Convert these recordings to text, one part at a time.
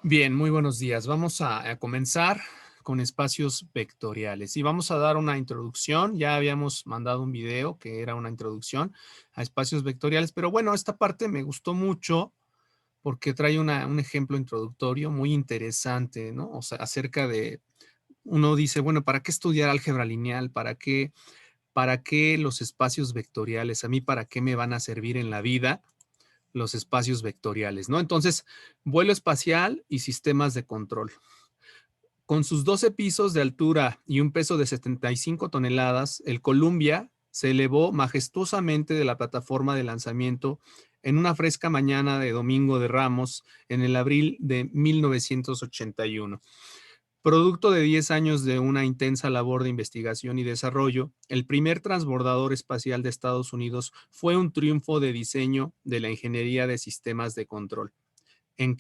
Bien, muy buenos días. Vamos a comenzar con espacios vectoriales y vamos a dar una introducción. Ya habíamos mandado un video que era una introducción a espacios vectoriales, pero bueno, esta parte me gustó mucho porque trae un ejemplo introductorio muy interesante, ¿no? O sea, acerca de, uno dice, bueno, ¿para qué estudiar álgebra lineal? Para qué los espacios vectoriales? ¿A mí para qué me van a servir en la vida los espacios vectoriales, ¿no? Entonces, vuelo espacial y sistemas de control. Con sus 12 pisos de altura y un peso de 75 toneladas, el Columbia se elevó majestuosamente de la plataforma de lanzamiento en una fresca mañana de Domingo de Ramos en el abril de 1981. Producto de 10 años de una intensa labor de investigación y desarrollo, el primer transbordador espacial de Estados Unidos fue un triunfo de diseño de la ingeniería de sistemas de control en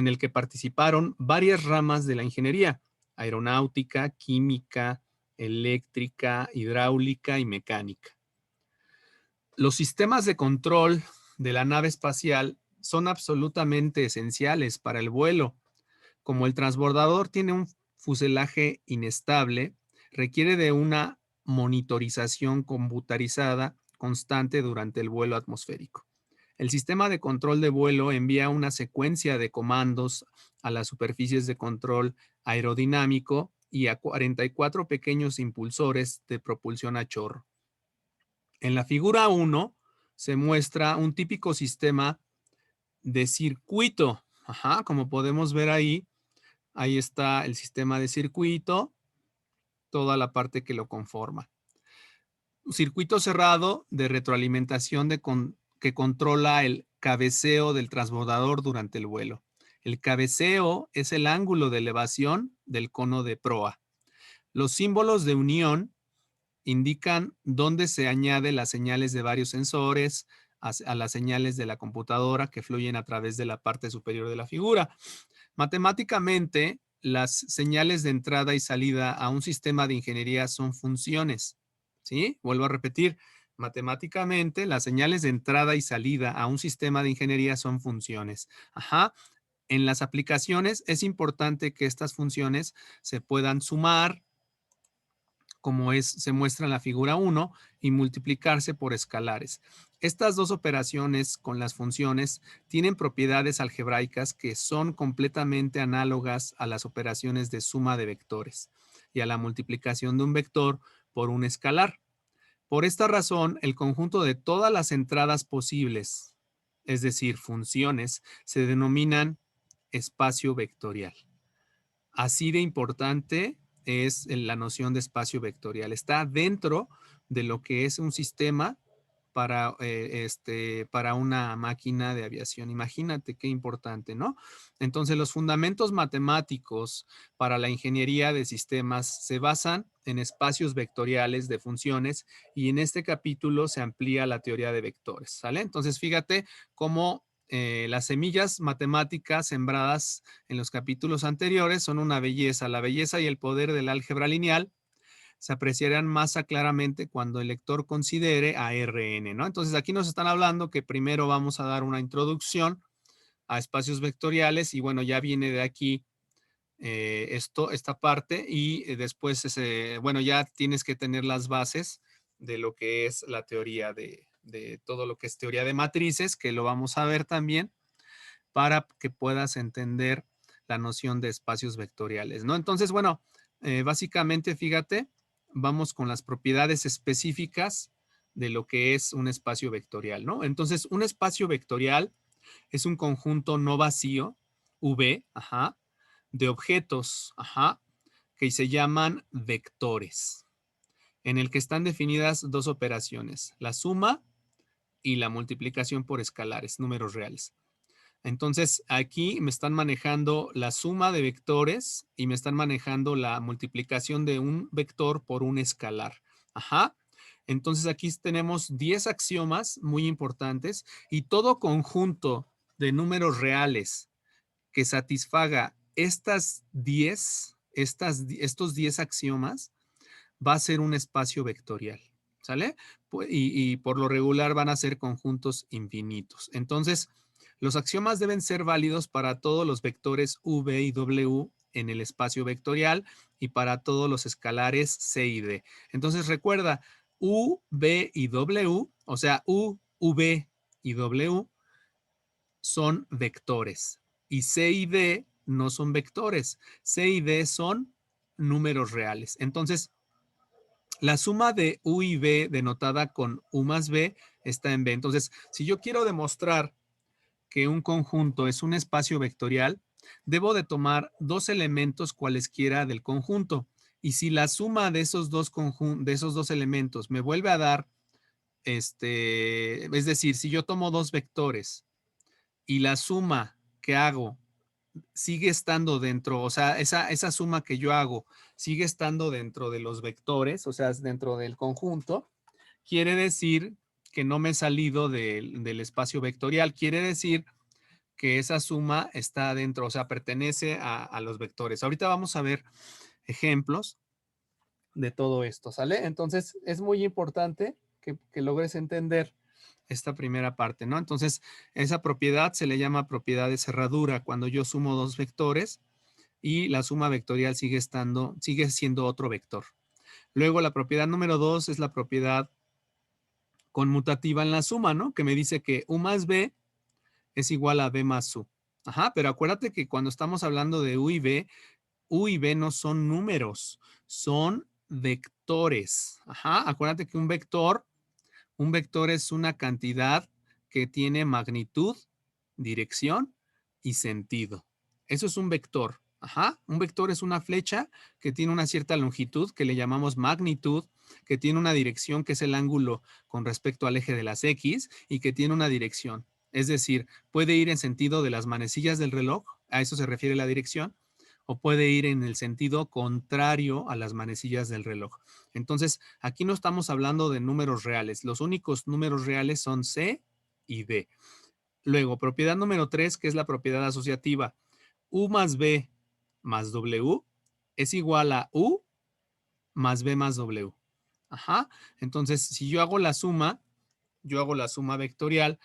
el que participaron varias ramas de la ingeniería: aeronáutica, química, eléctrica, hidráulica y mecánica. Los sistemas de control de la nave espacial son absolutamente esenciales para el vuelo. Como el transbordador tiene un fuselaje inestable, requiere de una monitorización computarizada constante durante el vuelo atmosférico. El sistema de control de vuelo envía una secuencia de comandos a las superficies de control aerodinámico y a 44 pequeños impulsores de propulsión a chorro. En la figura 1 se muestra un típico sistema de circuito. Ajá, como podemos ver ahí, ahí está el sistema de circuito, toda la parte que lo conforma. Un circuito cerrado de retroalimentación que controla el cabeceo del transbordador durante el vuelo. El cabeceo es el ángulo de elevación del cono de proa. Los símbolos de unión indican dónde se añade las señales de varios sensores a las señales de la computadora que fluyen a través de la parte superior de la figura. Matemáticamente, las señales de entrada y salida a un sistema de ingeniería son funciones. ¿Sí? Vuelvo a repetir, matemáticamente, las señales de entrada y salida a un sistema de ingeniería son funciones. Ajá. En las aplicaciones es importante que estas funciones se puedan sumar, como se muestra en la figura 1, y multiplicarse por escalares. Estas dos operaciones con las funciones tienen propiedades algebraicas que son completamente análogas a las operaciones de suma de vectores y a la multiplicación de un vector por un escalar. Por esta razón, el conjunto de todas las entradas posibles, es decir, funciones, se denominan espacio vectorial. Así de importante es la noción de espacio vectorial. Está dentro de lo que es un sistema para una máquina de aviación. Imagínate qué importante, ¿no? Entonces, los fundamentos matemáticos para la ingeniería de sistemas se basan en espacios vectoriales de funciones, y en este capítulo se amplía la teoría de vectores, ¿sale? Entonces, fíjate cómo las semillas matemáticas sembradas en los capítulos anteriores son una belleza. La belleza y el poder del álgebra lineal se apreciarán más claramente cuando el lector considere a Rn, ¿no? Entonces, aquí nos están hablando que primero vamos a dar una introducción a espacios vectoriales, y bueno, ya viene de aquí esta parte, y después, bueno, ya tienes que tener las bases de lo que es la teoría de todo lo que es teoría de matrices, que lo vamos a ver también, para que puedas entender la noción de espacios vectoriales, ¿no? Entonces, bueno, básicamente, fíjate, vamos con las propiedades específicas de lo que es un espacio vectorial, ¿no? Entonces, un espacio vectorial es un conjunto no vacío, V, ajá, de objetos, ajá, que se llaman vectores, en el que están definidas dos operaciones: la suma y la multiplicación por escalares, números reales. Entonces, aquí me están manejando la suma de vectores y me están manejando la multiplicación de un vector por un escalar. Ajá. Entonces, aquí tenemos 10 axiomas muy importantes, y todo conjunto de números reales que satisfaga estos 10 axiomas va a ser un espacio vectorial. ¿Sale? Y por lo regular van a ser conjuntos infinitos. Entonces, Los axiomas deben ser válidos para todos los vectores v y w en el espacio vectorial y para todos los escalares c y d. Entonces recuerda, u, v y w, o sea, u, v y w son vectores y c y d no son vectores. C y d son números reales. Entonces, la suma de u y v denotada con u más b está en b. Entonces, si yo quiero demostrar que un conjunto es un espacio vectorial, debo de tomar dos elementos cualesquiera del conjunto. Y si la suma de esos dos elementos me vuelve a dar, es decir, si yo tomo dos vectores y la suma que hago sigue estando dentro, o sea, esa suma que yo hago sigue estando dentro de los vectores, o sea, dentro del conjunto, quiere decir que no me he salido del espacio vectorial, quiere decir que esa suma está dentro, o sea, pertenece a los vectores. Ahorita vamos a ver ejemplos de todo esto, ¿sale? Entonces, es muy importante que logres entender esta primera parte, ¿no? Entonces, esa propiedad se le llama propiedad de cerradura cuando yo sumo dos vectores y la suma vectorial sigue siendo otro vector. Luego, la propiedad número 2 es la propiedad conmutativa en la suma, ¿no? Que me dice que u más b es igual a b más u. Ajá, pero acuérdate que cuando estamos hablando de u y b no son números, son vectores. Ajá, acuérdate que un vector es una cantidad que tiene magnitud, dirección y sentido. Eso es un vector. Ajá. Un vector es una flecha que tiene una cierta longitud que le llamamos magnitud, que tiene una dirección que es el ángulo con respecto al eje de las X y que tiene una dirección. Es decir, puede ir en sentido de las manecillas del reloj, a eso se refiere la dirección, o puede ir en el sentido contrario a las manecillas del reloj. Entonces, aquí no estamos hablando de números reales. Los únicos números reales son C y D. Luego, propiedad número 3, que es la propiedad asociativa. U más B más W es igual a U más B más W. Ajá. Entonces, si yo hago la suma vectorial,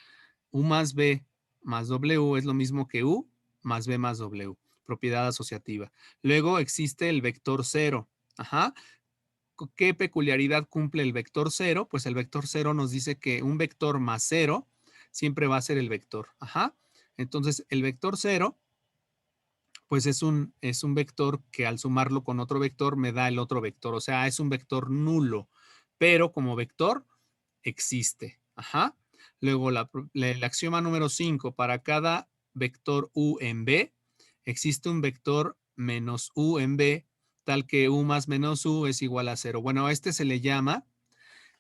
U más B más W es lo mismo que U más B más W. Propiedad asociativa. Luego existe el vector cero. Ajá. ¿Qué peculiaridad cumple el vector cero? Pues el vector cero nos dice que un vector más cero siempre va a ser el vector. Ajá. Entonces, el vector cero, pues es un vector que al sumarlo con otro vector me da el otro vector. O sea, es un vector nulo, pero como vector existe. Ajá. Luego, el axioma número 5, para cada vector u en B, existe un vector menos u en B, tal que u más menos u es igual a 0. Bueno, a este se le llama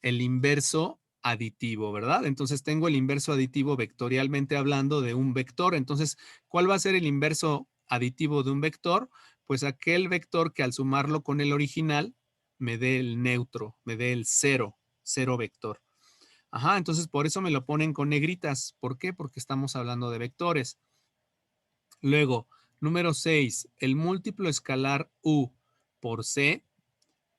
el inverso aditivo, ¿verdad? Entonces tengo el inverso aditivo vectorialmente hablando de un vector. Entonces, ¿cuál va a ser el inverso aditivo de un vector? Pues aquel vector que al sumarlo con el original me dé el neutro, me dé el cero, cero vector. Ajá, entonces por eso me lo ponen con negritas. ¿Por qué? Porque estamos hablando de vectores. Luego, número 6, el múltiplo escalar u por c,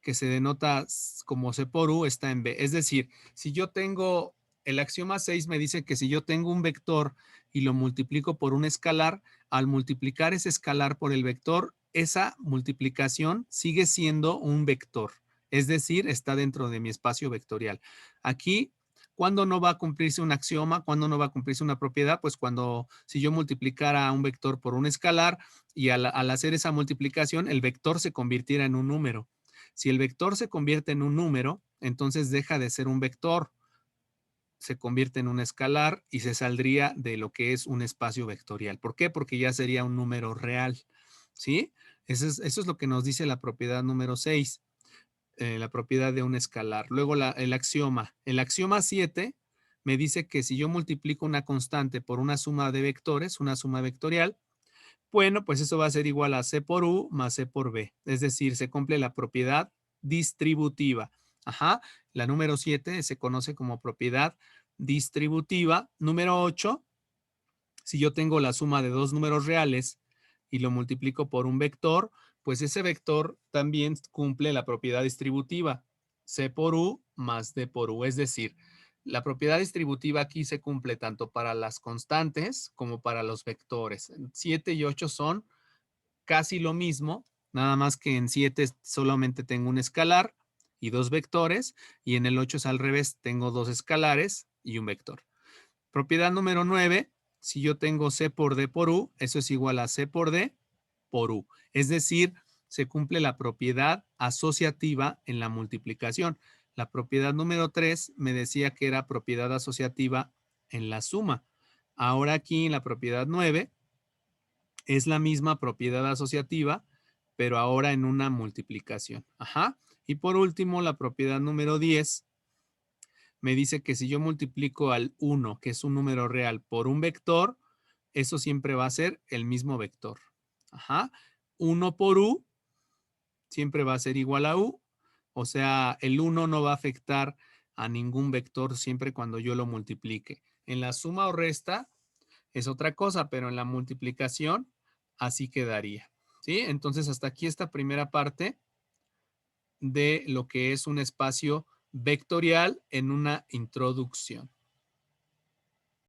que se denota como c por u, está en b. Es decir, si yo tengo, el axioma 6 me dice que si yo tengo un vector y lo multiplico por un escalar, al multiplicar ese escalar por el vector, esa multiplicación sigue siendo un vector. Es decir, está dentro de mi espacio vectorial. Aquí, ¿cuándo no va a cumplirse un axioma? ¿Cuándo no va a cumplirse una propiedad? Pues cuando, si yo multiplicara un vector por un escalar y al hacer esa multiplicación, el vector se convirtiera en un número. Si el vector se convierte en un número, entonces deja de ser un vector, se convierte en un escalar y se saldría de lo que es un espacio vectorial. ¿Por qué? Porque ya sería un número real. ¿Sí? Eso es lo que nos dice la propiedad número 6, la propiedad de un escalar. Luego el axioma. El axioma 7 me dice que si yo multiplico una constante por una suma de vectores, una suma vectorial, bueno, pues eso va a ser igual a C por U más C por B. Es decir, se cumple la propiedad distributiva. Ajá. La número 7 se conoce como propiedad distributiva. Número 8, si yo tengo la suma de dos números reales y lo multiplico por un vector, pues ese vector también cumple la propiedad distributiva. C por U más D por U. Es decir, La propiedad distributiva aquí se cumple tanto para las constantes como para los vectores. 7 y 8 son casi lo mismo, nada más que en 7 solamente tengo un escalar y dos vectores, y en el 8 es al revés, tengo dos escalares y un vector. Propiedad número 9, si yo tengo C por D por U, eso es igual a C por D por U. Es decir, se cumple la propiedad asociativa en la multiplicación. La propiedad número 3 me decía que era propiedad asociativa en la suma. Ahora aquí en la propiedad 9 es la misma propiedad asociativa, pero ahora en una multiplicación. Ajá. Y por último, la propiedad número 10 me dice que si yo multiplico al 1, que es un número real, por un vector, eso siempre va a ser el mismo vector. Ajá. 1 por U siempre va a ser igual a U. O sea, el 1 no va a afectar a ningún vector siempre cuando yo lo multiplique. En la suma o resta es otra cosa, pero en la multiplicación así quedaría. ¿Sí? Entonces, hasta aquí esta primera parte de lo que es un espacio vectorial en una introducción.